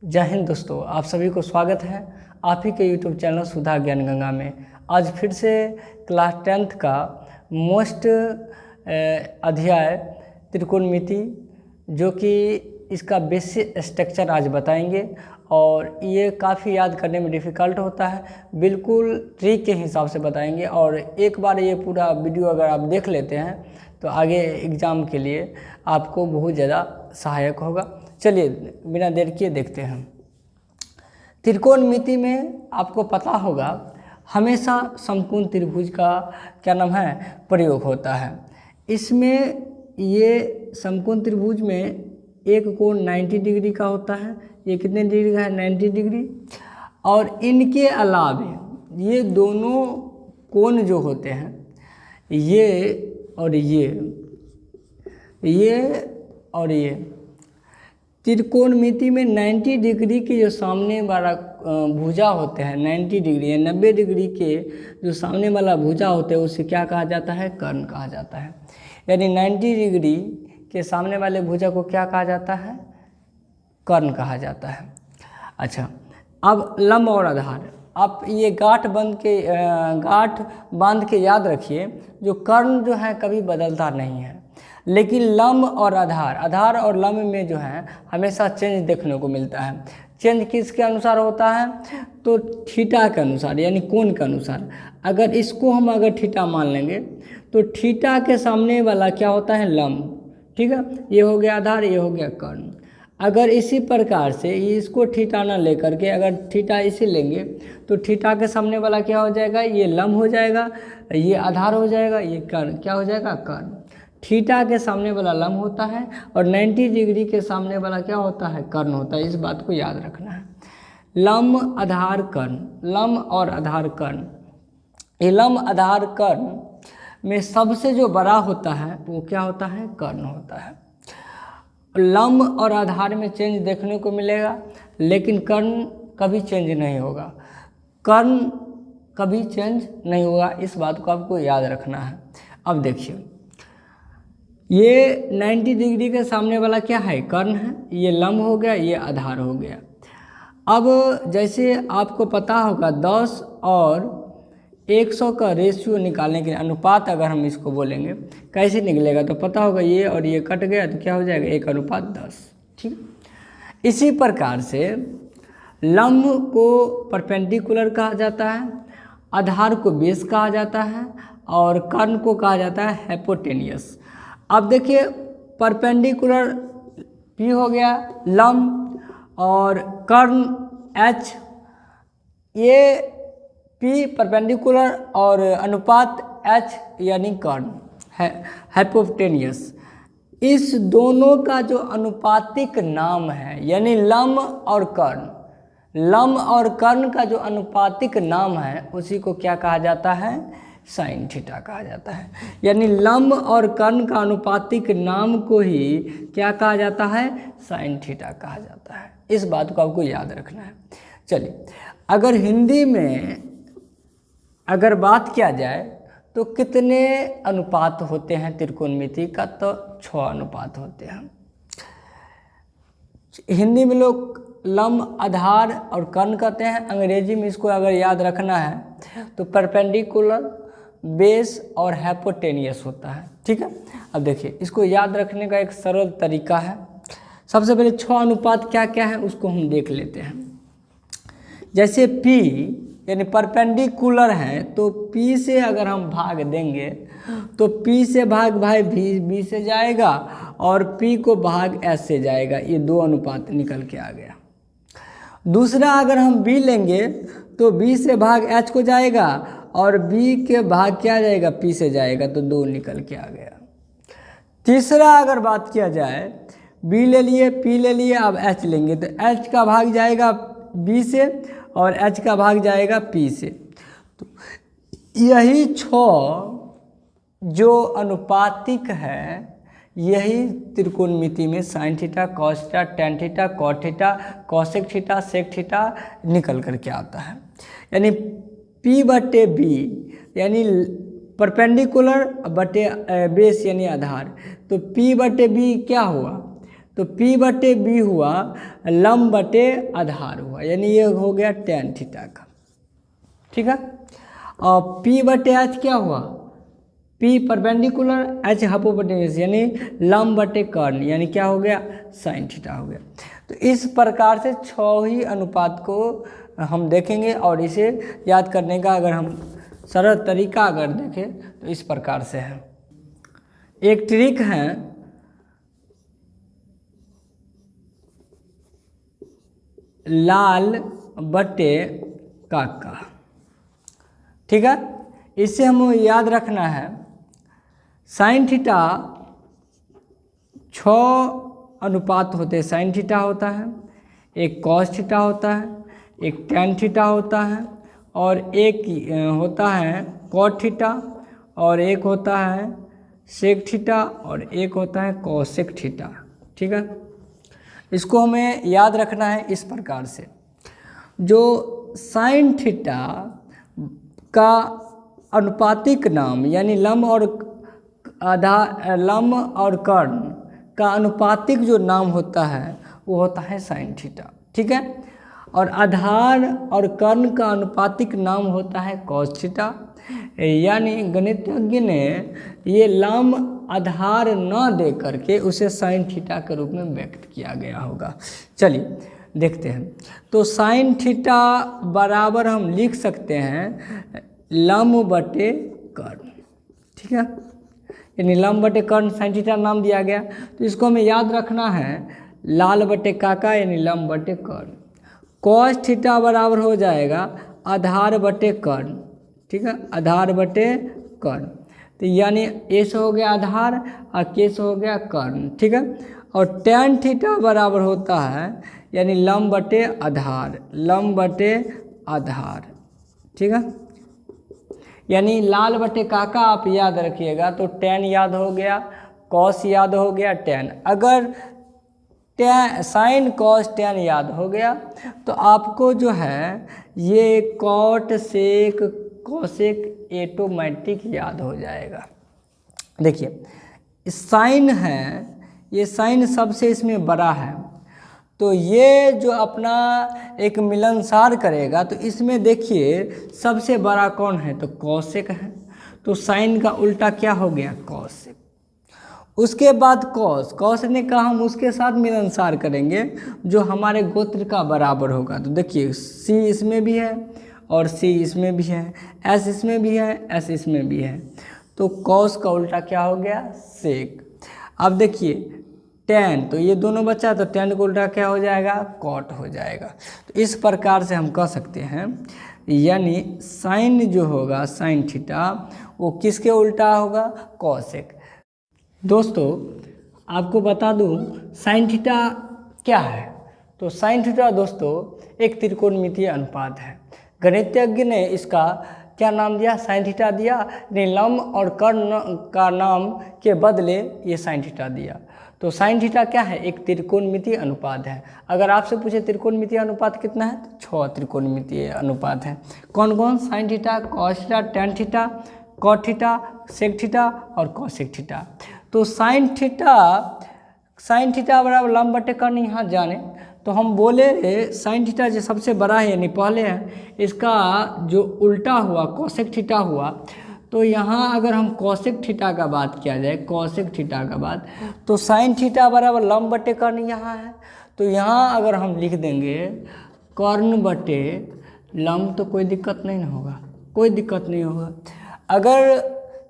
जय हिंद दोस्तों, आप सभी को स्वागत है आप ही के यूट्यूब चैनल सुधा ज्ञान गंगा में। आज फिर से क्लास 10th का मोस्ट अध्याय त्रिकोणमिति, जो कि इसका बेसिक स्ट्रक्चर आज बताएंगे। और ये काफ़ी याद करने में डिफ़िकल्ट होता है, बिल्कुल ट्रिक के हिसाब से बताएंगे। और एक बार ये पूरा वीडियो अगर आप देख लेते हैं तो आगे एग्ज़ाम के लिए आपको बहुत ज़्यादा सहायक होगा। चलिए बिना देर किए देखते हैं। त्रिकोणमिति में आपको पता होगा हमेशा समकोण त्रिभुज का क्या नाम है प्रयोग होता है। इसमें ये समकोण त्रिभुज में एक कोण 90 डिग्री का होता है। ये कितने डिग्री का है? 90 डिग्री। और इनके अलावे ये दोनों कोण जो होते हैं, ये और ये और ये त्रिकोणमिति में 90 डिग्री के जो सामने वाला भुजा होते हैं, 90 डिग्री या 90 डिग्री के जो सामने वाला भुजा होते हैं उसे क्या कहा जाता है? कर्ण कहा जाता है। यानी 90 डिग्री के सामने वाले भुजा को क्या कहा जाता है? कर्ण कहा जाता है। अच्छा, अब लंब और आधार, आप ये गांठ बांध के याद रखिए, जो कर्ण जो है कभी बदलता नहीं है, लेकिन लंब और आधार और लंब में जो है हमेशा चेंज देखने को मिलता है। चेंज किसके अनुसार होता है? तो थीटा के अनुसार, यानी कोण के अनुसार। अगर इसको हम थीटा मान लेंगे तो थीटा के सामने वाला क्या होता है? लंब। ठीक है, ये हो गया आधार, ये हो गया कर्ण। अगर इसी प्रकार से इसको थीटा ना लेकर के अगर थीटा इसे लेंगे तो थीटा के सामने वाला क्या हो जाएगा? ये लंब हो जाएगा, ये आधार हो जाएगा, ये कर्ण क्या हो जाएगा? कर्ण। थीटा के सामने वाला लंब होता है और 90 डिग्री के सामने वाला क्या होता है? कर्ण होता है। इस बात को याद रखना है। लंब आधार कर्ण, लंब और आधार कर्ण। ये लंब आधार कर्ण में सबसे जो बड़ा होता है वो क्या होता है? कर्ण होता है। लंब और आधार में चेंज देखने को मिलेगा, लेकिन कर्ण कभी चेंज नहीं होगा। कर्ण कभी चेंज नहीं होगा, इस बात को आपको याद रखना है। अब देखिए, ये 90 डिग्री के सामने वाला क्या है? कर्ण है। ये लंब हो गया, ये आधार हो गया। अब जैसे आपको पता होगा 10 और 100 का रेशियो निकालने के लिए, अनुपात अगर हम इसको बोलेंगे कैसे निकलेगा, तो पता होगा ये और ये कट गया तो क्या हो जाएगा? 1:10। ठीक। इसी प्रकार से लंब को परपेंडिकुलर कहा जाता है, आधार को बेस कहा जाता है और कर्ण को कहा जाता है हाइपोटेनियस। अब देखिए, परपेंडिकुलर P हो गया लंब और कर्ण H, ये P परपेंडिकुलर और अनुपात H यानी कर्ण है हाइपोटेनियस। इस दोनों का जो अनुपातिक नाम है, यानी लंब और कर्ण का जो अनुपातिक नाम है उसी को क्या कहा जाता है? साइन थीटा कहा जाता है। यानी लंब और कर्ण का अनुपातिक नाम को ही क्या कहा जाता है? साइन थीटा कहा जाता है। इस बात को आपको याद रखना है। चलिए, अगर हिंदी में अगर बात किया जाए तो कितने अनुपात होते हैं त्रिकोणमिति का? तो 6 अनुपात होते हैं। हिंदी में लोग लंब, आधार और कर्ण कहते हैं। अंग्रेजी में इसको अगर याद रखना है तो परपेंडिकुलर, बेस और हाइपोटेनियस होता है। ठीक है, अब देखिए, इसको याद रखने का एक सरल तरीका है। सबसे पहले 6 अनुपात क्या क्या है उसको हम देख लेते हैं। जैसे P यानी परपेंडिकुलर है तो P से अगर हम भाग देंगे तो P से भाग भाई B से जाएगा और P को भाग S से जाएगा। ये 2 अनुपात निकल के आ गया। दूसरा, अगर हम B लेंगे तो B से भाग H को जाएगा और B के भाग क्या जाएगा? P से जाएगा, तो 2 निकल के आ गया। तीसरा, अगर बात किया जाए, B ले लिए, P ले लिए, अब H लेंगे तो H का भाग जाएगा B से और H का भाग जाएगा P से। तो यही 6 जो अनुपातिक है, यही त्रिकोणमिति में sine theta, cos theta, tan theta, cot theta, cosec theta, sec theta निकल करके आता है। यानी P/B यानी परपेंडिकुलर बटे बेस यानी आधार, तो P/B क्या हुआ? तो P बटे B हुआ लंब बटे आधार हुआ, यानी ये हो गया tan थीटा का, ठीक है। और P बटे H क्या हुआ, P परपेंडिकुलर, H हाइपोटेन्यूज यानी लंब बटे कर्ण, यानी क्या हो गया साइन थीटा हो गया। तो इस प्रकार से 6 ही अनुपात को हम देखेंगे, और इसे याद करने का अगर हम सरल तरीका अगर देखें तो इस प्रकार से है। एक ट्रिक है, लाल बटे काका, ठीक है। इससे हमें याद रखना है साइन थीटा 6 अनुपात होते हैं। साइन थीटा होता है, एक कॉस थीटा होता है, एक टैन थीटा होता है, और एक होता है कॉट थीटा, और एक होता है सेक थीटा, और एक होता है कॉसेक थीटा, ठीक है। इसको हमें याद रखना है इस प्रकार से। जो साइन थीटा का अनुपातिक नाम यानी लंब और कर्ण का अनुपातिक जो नाम होता है वो होता है साइन थीटा, ठीक है। और आधार और कर्ण का अनुपातिक नाम होता है कॉस थीटा, यानी गणितज्ञ ने ये लंब आधार न दे करके उसे साइन थीटा के रूप में व्यक्त किया गया होगा। चलिए देखते हैं। तो साइन थीटा बराबर हम लिख सकते हैं लंब बटे कर्ण, ठीक है। यानी लंब बटे कर्ण साइन थीटा नाम दिया गया, तो इसको हमें याद रखना है लाल बटे काका यानी लंब बटे कर्ण। कॉस थीटा बराबर हो जाएगा आधार बटे कर्ण, ठीक है, आधार बटे कर्ण। तो यानी एस हो गया आधार और केस हो गया कर्ण, ठीक है। और टैन थीटा बराबर होता है यानी लंब बटे आधार, लंब बटे आधार, ठीक है। यानी लाल बटे काका आप याद रखिएगा तो टैन याद हो गया, कॉस याद हो गया, टैन। अगर साइन कॉस टैन याद हो गया तो आपको जो है ये कॉट सेक कॉसेक ऑटोमेटिक याद हो जाएगा। देखिए साइन है, ये साइन सबसे इसमें बड़ा है, तो ये जो अपना एक मिलनसार करेगा तो इसमें देखिए सबसे बड़ा कौन है, तो कॉसेक है। तो साइन का उल्टा क्या हो गया, कॉसेक। उसके बाद कॉस, कॉस ने कहा हम उसके साथ मिलनसार करेंगे जो हमारे गोत्र का बराबर होगा। तो देखिए सी इसमें भी है और सी इसमें भी है, एस इसमें भी है, एस इसमें भी है, तो कॉस का उल्टा क्या हो गया, सेक। अब देखिए टैन, तो ये दोनों बचा, तो टैन का उल्टा क्या हो जाएगा, कॉट हो जाएगा। तो इस प्रकार से हम कह सकते हैं, यानी साइन जो होगा साइन थीटा वो किसके उल्टा होगा, कॉसेक। दोस्तों आपको बता दूं साइन थीटा क्या है। तो साइन थीटा दोस्तों एक त्रिकोणमितीय अनुपात है। गणितज्ञ ने इसका क्या नाम दिया, साइन थीटा दिया, लंब और कर्ण का नाम के बदले ये साइन थीटा दिया। तो साइन थीटा क्या है, एक त्रिकोणमितीय अनुपात है। अगर आपसे पूछे त्रिकोणमितीय अनुपात कितना है, तो 6 त्रिकोणमितीय अनुपात है। कौन कौन, sine theta, cos theta, tan theta, cot theta, sec theta और कॉसेक थीटा। तो साइन थीटा बराबर लंब बटे कर्ण यहाँ जाने, तो हम बोले साइन थीटा जो सबसे बड़ा है यानी पहले है, इसका जो उल्टा हुआ कॉसेक थीटा हुआ। तो यहाँ अगर हम कॉसेक थीटा का बात किया जाए, कॉसेक थीटा का बात, तो साइन थीटा बराबर लंब बटे कर्ण यहाँ है। तो यहाँ अगर हम लिख देंगे कर्ण बटे लंब तो कोई दिक्कत नहीं ना होगा, कोई दिक्कत नहीं होगा। अगर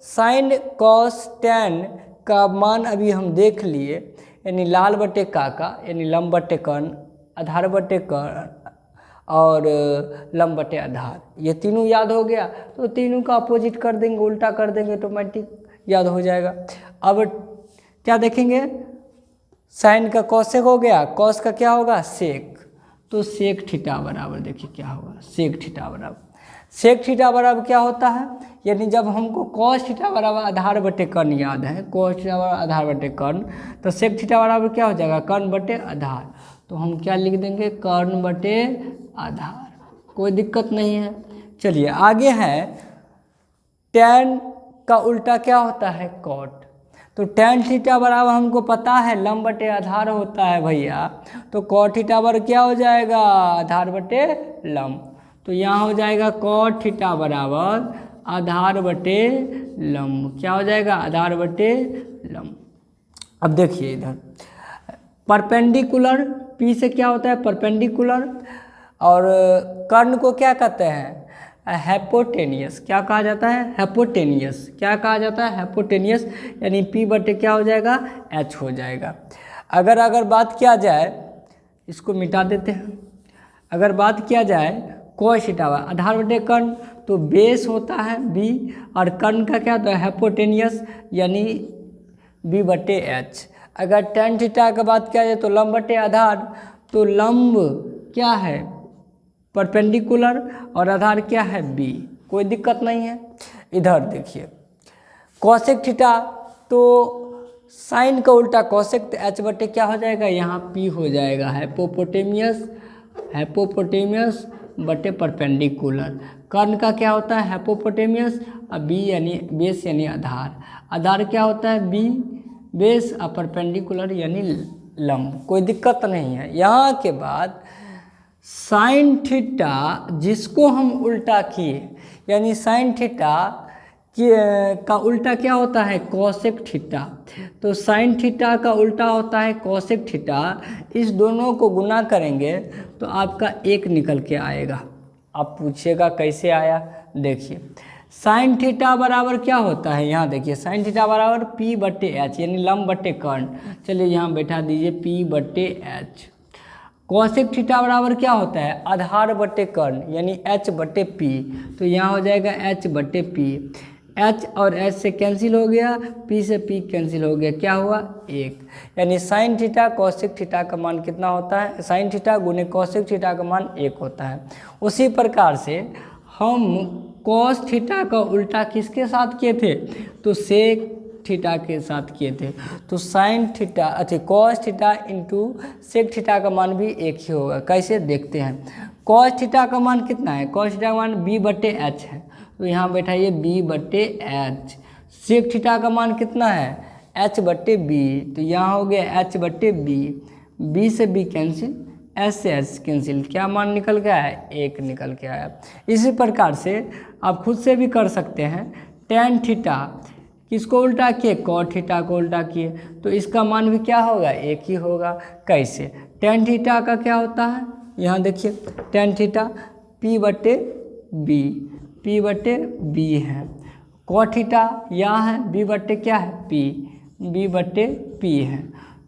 साइन कॉस टैन का मान अभी हम देख लिए, यानी लाल बटे काका यानी लंब बटे कर्ण, आधार बटे कर्ण और लंब बटे आधार, ये तीनों याद हो गया। तो तीनों का अपोजिट कर देंगे, उल्टा कर देंगे, ऑटोमेटिक याद हो जाएगा। अब क्या देखेंगे, साइन का कॉसेक हो गया, कॉस का क्या होगा, सेक। तो सेक थीटा बराबर देखिए क्या होगा, सेक थीटा बराबर, सेक थीटा बराबर क्या होता है, यानी जब हमको कॉस थीटा बराबर आधार बटे कर्ण याद है, कॉस थीटा बराबर आधार बटे कर्ण, तो सेक थीटा बराबर क्या हो जाएगा, कर्ण बटे आधार। तो हम क्या लिख देंगे, कर्ण बटे आधार, कोई दिक्कत नहीं है। चलिए आगे है, टैन का उल्टा क्या होता है, कॉट। तो tan थीटा बराबर हमको पता है लंब बटे आधार होता है भैया, तो cot थीटा बराबर क्या हो जाएगा, आधार बटे लंब। तो यहाँ हो जाएगा cot थीटा बराबर आधार बटे लंब, क्या हो जाएगा, आधार बटे लंब। अब देखिए इधर परपेंडिकुलर, P से क्या होता है परपेंडिकुलर, और कर्ण को क्या कहते हैं, हैपोटेनियस। क्या कहा जाता है, हैपोटेनियस। क्या कहा जाता है, हैपोटेनियस, यानी P बटे क्या हो जाएगा, H हो जाएगा। अगर बात किया जाए, इसको मिटा देते हैं, अगर बात किया जाए cos थीटा आधार बटे कर्ण, तो बेस होता है B, और कर्ण का क्या होता है हैपोटेनियस, यानी B बटे H। अगर tan थीटा का बात किया जाए तो लंब बटे आधार, तो लंब क्या है परपेंडिकुलर और आधार क्या है B, कोई दिक्कत नहीं है। इधर देखिए कॉसेक थीटा, तो साइन का उल्टा कॉसेक, तो H बटे क्या हो जाएगा, यहाँ P हो जाएगा, हैपोपोटेमियस बटे परपेंडिकुलर। कर्ण का क्या होता है हैपोपोटेमियस, और B यानी बेस यानी आधार, आधार क्या होता है B बेस, और परपेंडिकुलर यानी लंब, कोई दिक्कत नहीं है। यहाँ के बाद साइन थीटा जिसको हम उल्टा किए, यानी साइन थीटा का उल्टा क्या होता है कॉसेक थीटा, तो साइन थीटा का उल्टा होता है कॉसेक थीटा। इस दोनों को गुना करेंगे तो आपका एक निकल के आएगा। आप पूछिएगा कैसे आया, देखिए साइन थीटा बराबर क्या होता है, यहाँ देखिए साइन थीटा बराबर P बटे H, यानी लंब बटे कर्ण। चलिए यहाँ बैठा दीजिए P बटे H। कॉसेक थीटा बराबर क्या होता है आधार बटे कर्ण, यानी H बटे P, तो यहाँ हो जाएगा H बटे P। H और H से कैंसिल हो गया, P से P कैंसिल हो गया, क्या हुआ 1, यानी साइन थीटा कॉसेक थीटा का मान कितना होता है, साइन थीटा गुने कॉसेक थीटा का मान 1 होता है। उसी प्रकार से हम कॉस थीटा का उल्टा किसके साथ किए थे, तो सेक थीटा के साथ किए थे, तो साइन थीटा अच्छा cos theta into sec theta का मान भी एक ही होगा। कैसे देखते हैं, कॉस थीटा का मान कितना है, कॉस थीटा का मान B बटे H है, तो यहाँ बैठाइए B बटे H। सेक थीटा का मान कितना है H बटे B, तो यहाँ हो गया H बटे B, B से B कैंसिल, S से S कैंसिल, क्या मान निकल के आया 1 निकल के आया। इसी प्रकार से आप खुद से भी कर सकते हैं, tan थीटा किसको उल्टा किए कॉट थीटा को उल्टा किए, तो इसका मान भी क्या होगा 1 ही होगा। कैसे, tan थीटा का क्या होता है, यहाँ देखिए tan थीटा P बटे B, P बटे B है, कॉट थीटा यहाँ है B बटे क्या है P, B बटे P है,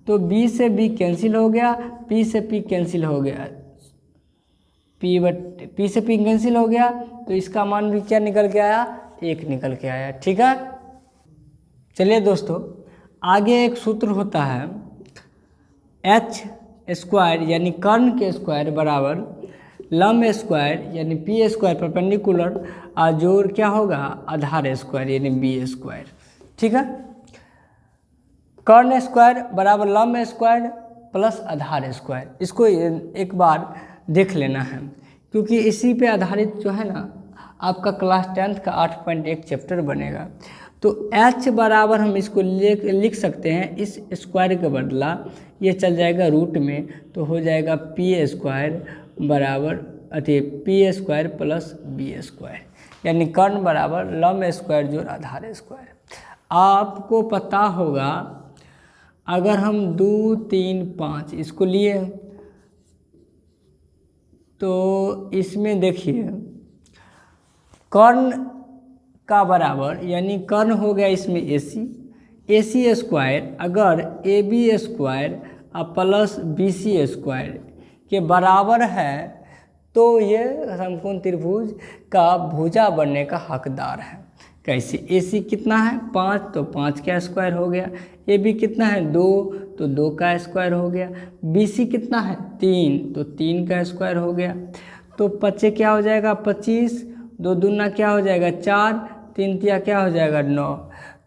तो B से B कैंसिल हो गया, P से P कैंसिल हो गया, P से P कैंसिल हो गया, तो इसका मान भी क्या निकल के आया 1 निकल के आया। ठीक है, चलिए दोस्तों आगे एक सूत्र होता है H स्क्वायर यानी कर्ण के स्क्वायर बराबर लंब स्क्वायर यानी P स्क्वायर परपेंडिकुलर, और जोड़ क्या होगा आधार स्क्वायर यानी B स्क्वायर। ठीक है, कर्ण स्क्वायर बराबर लंब स्क्वायर प्लस आधार स्क्वायर, इसको एक बार देख लेना है, क्योंकि इसी पे आधारित जो है ना आपका क्लास 10th का 8.1 चैप्टर बनेगा। तो H बराबर हम इसको लिख सकते हैं, इस स्क्वायर के बदला ये चल जाएगा रूट में, तो हो जाएगा P स्क्वायर बराबर P square plus B square, यानी कर्ण बराबर लंब स्क्वायर जोड़ आधार स्क्वायर। आपको पता होगा अगर हम 2 3 5 इसको लिए तो इसमें देखिए कर्ण का बराबर यानी कर्ण हो गया इसमें AC स्क्वायर, अगर AB square plus BC square के बराबर है तो ये समकोण त्रिभुज का भुजा बनने का हकदार है। कैसे, AC कितना है 5, तो 5 का स्क्वायर हो गया, AB कितना है 2, तो 2 का स्क्वायर हो गया, BC कितना है 3, तो 3 का स्क्वायर हो गया, तो 25 क्या हो जाएगा 25, 2 दूना क्या हो जाएगा 4, 3 तिया क्या हो जाएगा 9।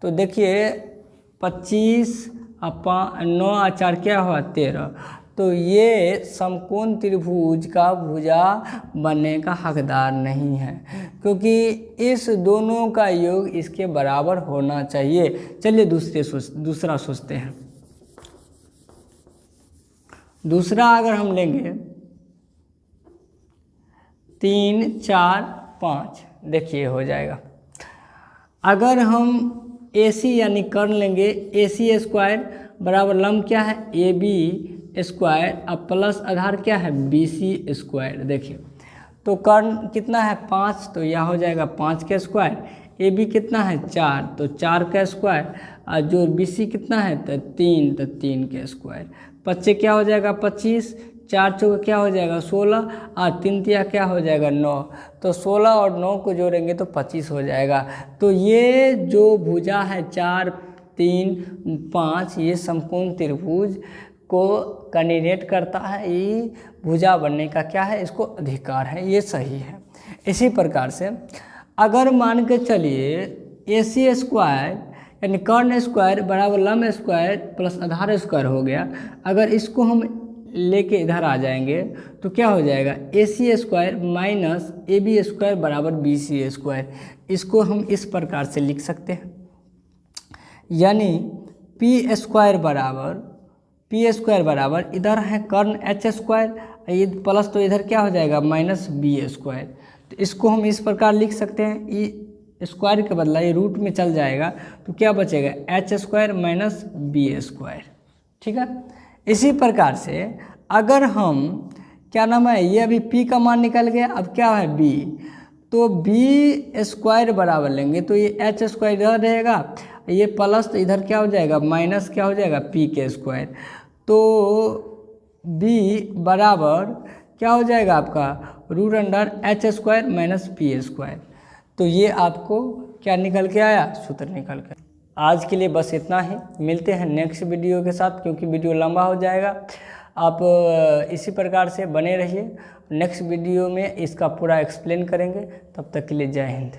तो देखिए 25 9 और 4 क्या हुआ 13, तो ये समकोण त्रिभुज का भुजा बनने का हकदार नहीं है, क्योंकि इस दोनों का योग इसके बराबर होना चाहिए। चलिए दूसरा सोचते हैं। दूसरा अगर हम लेंगे 3, 4, 5, देखिए हो जाएगा। अगर हम AC यानी कर्ण लेंगे, AC स्क्वायर बराबर लंब क्या है AB स्क्वायर, अब प्लस आधार क्या है BC स्क्वायर। देखिए तो कर्ण कितना है 5, तो यह हो जाएगा 5 का स्क्वायर। AB कितना है 4, तो 4 का स्क्वायर, और जो BC कितना है तो 3, तो 3 का स्क्वायर। 25 क्या हो जाएगा 25, 4 चौका क्या हो जाएगा 16, और 3 तिया क्या हो जाएगा 9, तो 16 और 9 को जोड़ेंगे तो 25 हो जाएगा। तो ये जो भुजा है 4, 3, 5, ये समकोण त्रिभुज को कैंडिडेट करता है, ये भुजा बनने का क्या है, इसको अधिकार है, ये सही है। इसी प्रकार से अगर मान के चलिए AC स्क्वायर यानी कर्ण स्क्वायर बराबर लंब स्क्वायर प्लस आधार स्क्वायर हो गया, अगर इसको हम लेके इधर आ जाएंगे तो क्या हो जाएगा AC square minus AB square बराबर BC स्क्वायर। इसको हम इस प्रकार से लिख सकते हैं, यानी P स्क्वायर बराबर इधर है कर्ण H स्क्वायर, ये प्लस तो इधर क्या हो जाएगा माइनस B स्क्वायर। तो इसको हम इस प्रकार लिख सकते हैं, ये स्क्वायर के बदला ये रूट में चल जाएगा, तो क्या बचेगा H square minus B square. ठीक है, इसी प्रकार से अगर हम क्या नाम है, ये अभी P का मान निकल गया, अब क्या है B, तो B स्क्वायर बराबर लेंगे तो ये H स्क्वायर इधर रहेगा, ये प्लस तो इधर क्या हो जाएगा माइनस क्या हो जाएगा P के स्क्वायर। तो B बराबर क्या हो जाएगा आपका root under H square minus P square. तो ये आपको क्या निकल के आया, सूत्र निकल के। आज के लिए बस इतना ही, मिलते हैं नेक्स्ट वीडियो के साथ, क्योंकि वीडियो लंबा हो जाएगा। आप इसी प्रकार से बने रहिए, नेक्स्ट वीडियो में इसका पूरा एक्सप्लेन करेंगे। तब तक के लिए जय हिंद।